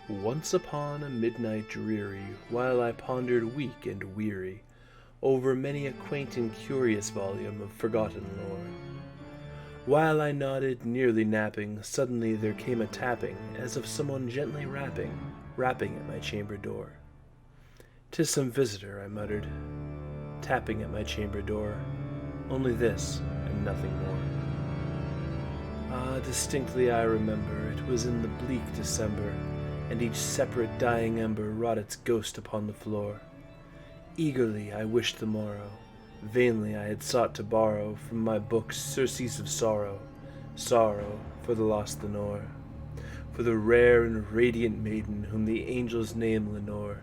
Once upon a midnight dreary, while I pondered weak and weary over many a quaint and curious volume of forgotten lore, while I nodded, nearly napping, suddenly there came a tapping, as of someone gently rapping at my chamber door. "'Tis some visitor," I muttered, tapping at my chamber door, only this and nothing more. Ah, distinctly I remember, it was in the bleak December, and each separate dying ember wrought its ghost upon the floor. Eagerly I wished the morrow, vainly I had sought to borrow from my books surcease of sorrow, sorrow for the lost Lenore, for the rare and radiant maiden whom the angels name Lenore,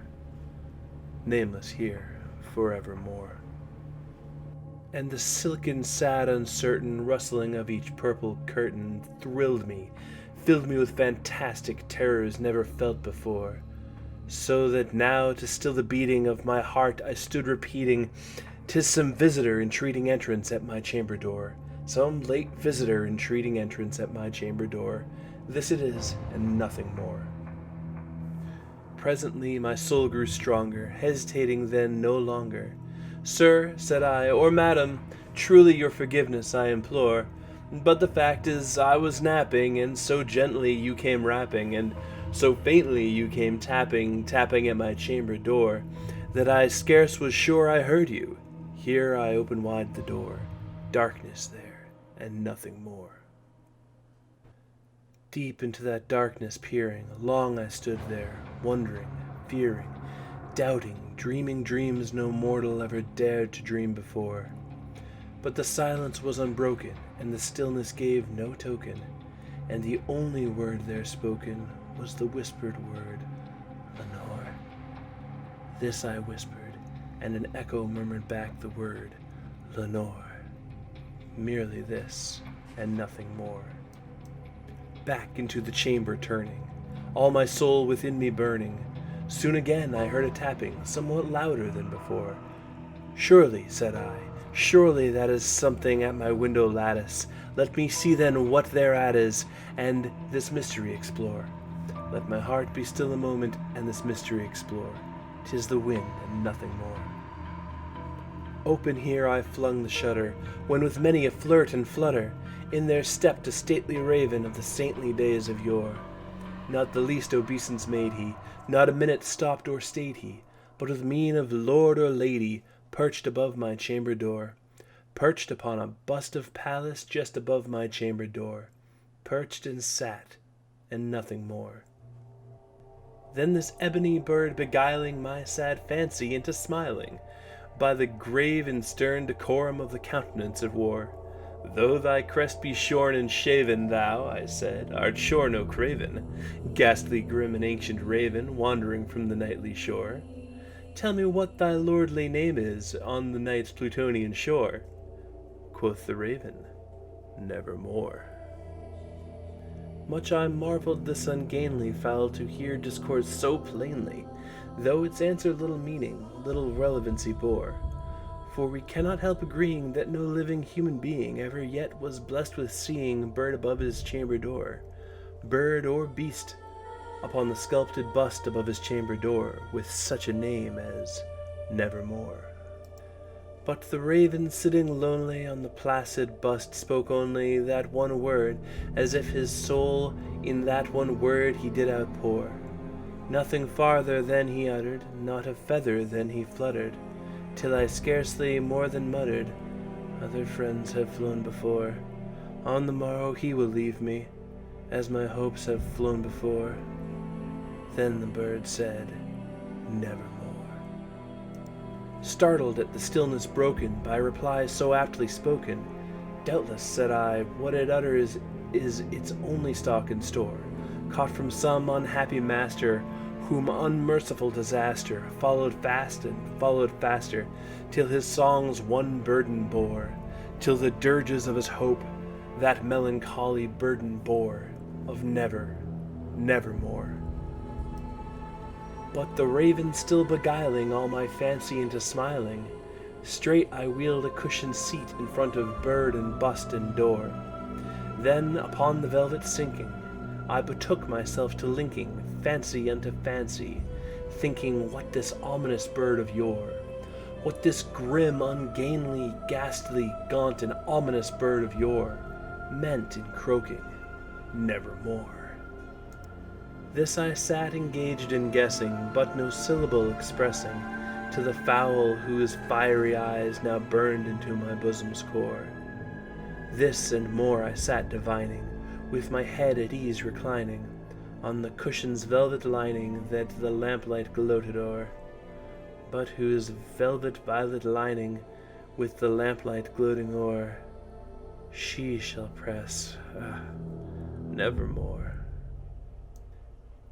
nameless here forevermore. And the silken, sad, uncertain rustling of each purple curtain thrilled me, filled me with fantastic terrors never felt before, so that now to still the beating of my heart I stood repeating, "'Tis some visitor entreating entrance at my chamber door, some late visitor entreating entrance at my chamber door, this it is and nothing more." Presently my soul grew stronger, hesitating then no longer. "Sir," said I, "or madam, truly your forgiveness I implore, but the fact is I was napping, and so gently you came rapping, and so faintly you came tapping at my chamber door, that I scarce was sure I heard you. Here I open wide the door, darkness there, and nothing more." Deep into that darkness peering, long I stood there, wondering, fearing, doubting, dreaming dreams no mortal ever dared to dream before. But the silence was unbroken, and the stillness gave no token, and the only word there spoken was the whispered word, "Lenore." This I whispered, and an echo murmured back the word, "Lenore." Merely this, and nothing more. Back into the chamber turning, all my soul within me burning, soon again I heard a tapping, somewhat louder than before. "Surely," said I, "surely that is something at my window lattice. Let me see then what thereat is, and this mystery explore. Let my heart be still a moment, and this mystery explore. 'Tis the wind, and nothing more." Open here I flung the shutter, when with many a flirt and flutter, in there stepped a stately raven of the saintly days of yore. Not the least obeisance made he, not a minute stopped or stayed he, but with mien of lord or lady, perched above my chamber door, perched upon a bust of Pallas just above my chamber door, perched and sat, and nothing more. Then this ebony bird beguiling my sad fancy into smiling, by the grave and stern decorum of the countenance it wore. "Though thy crest be shorn and shaven, thou," I said, "art sure no craven, ghastly, grim, and ancient raven, wandering from the nightly shore. Tell me what thy lordly name is on the night's Plutonian shore." Quoth the raven, "Nevermore." Much I marveled this ungainly fowl to hear discourse so plainly, though its answer little meaning, little relevancy bore. For we cannot help agreeing that no living human being ever yet was blessed with seeing bird above his chamber door, bird or beast upon the sculpted bust above his chamber door, with such a name as Nevermore. But the raven sitting lonely on the placid bust spoke only that one word, as if his soul in that one word he did outpour. Nothing farther than he uttered, not a feather than he fluttered, till I scarcely more than muttered, "Other friends have flown before. On the morrow he will leave me, as my hopes have flown before." Then the bird said, "Nevermore." Startled at the stillness broken by reply so aptly spoken, "Doubtless," said I, "what it utters is its only stock and store, caught from some unhappy master, whom unmerciful disaster followed fast and followed faster, till his songs one burden bore, till the dirges of his hope that melancholy burden bore, of nevermore." But the raven still beguiling all my fancy into smiling, straight I wheeled a cushioned seat in front of bird and bust and door. Then upon the velvet sinking, I betook myself to linking fancy unto fancy, thinking what this ominous bird of yore, what this grim, ungainly, ghastly, gaunt, and ominous bird of yore meant in croaking, nevermore. This I sat engaged in guessing, but no syllable expressing, to the fowl whose fiery eyes now burned into my bosom's core. This and more I sat divining, with my head at ease reclining, on the cushion's velvet lining that the lamplight gloated o'er, but whose velvet violet lining, with the lamplight gloating o'er, she shall press, nevermore.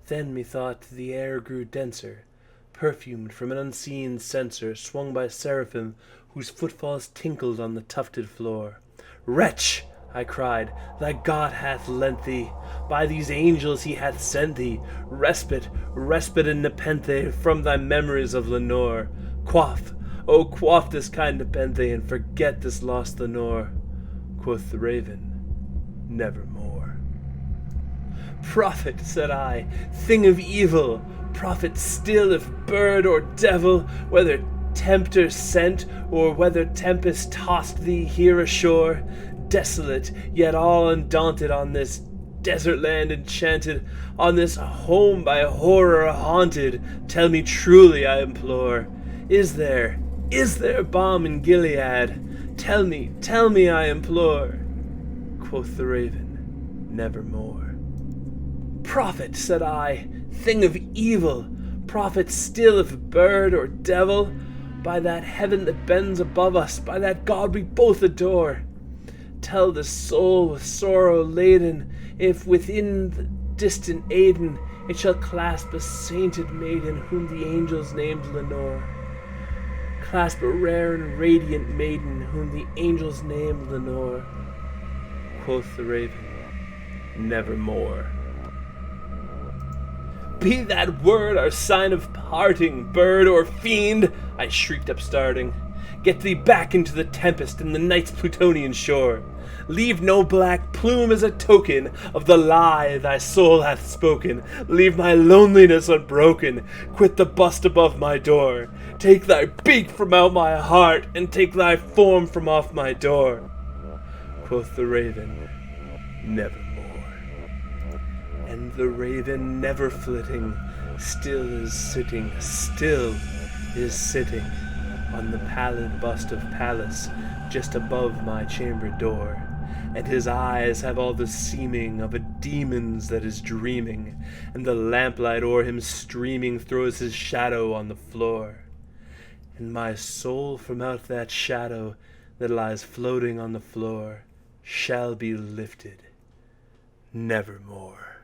Then methought the air grew denser, perfumed from an unseen censer swung by seraphim whose footfalls tinkled on the tufted floor. "Wretch!" I cried, "thy God hath lent thee, by these angels he hath sent thee, respite, respite and nepenthe from thy memories of Lenore. Quaff, oh quaff this kind nepenthe, and forget this lost Lenore." Quoth the raven, "Nevermore." "Prophet," said I, "thing of evil, prophet still if bird or devil, whether tempter sent, or whether tempest tossed thee here ashore, desolate, yet all undaunted on this desert land enchanted, on this home by horror haunted, tell me truly, I implore, is there balm in Gilead? Tell me, I implore." Quoth the raven, "Nevermore." "Prophet," said I, "thing of evil, prophet still if bird or devil, by that heaven that bends above us, by that God we both adore, tell this soul with sorrow laden, if within the distant Aden it shall clasp a sainted maiden whom the angels named Lenore. Clasp a rare and radiant maiden whom the angels named Lenore." Quoth the raven, "Nevermore." "Be that word our sign of parting, bird or fiend!" I shrieked upstarting. "Get thee back into the tempest and the night's Plutonian shore. Leave no black plume as a token of the lie thy soul hath spoken. Leave my loneliness unbroken. Quit the bust above my door. Take thy beak from out my heart, and take thy form from off my door." Quoth the raven, "Nevermore." And the raven, never flitting, still is sitting on the pallid bust of Pallas just above my chamber door, and his eyes have all the seeming of a demon's that is dreaming, and the lamplight o'er him streaming throws his shadow on the floor, and my soul from out that shadow that lies floating on the floor shall be lifted nevermore.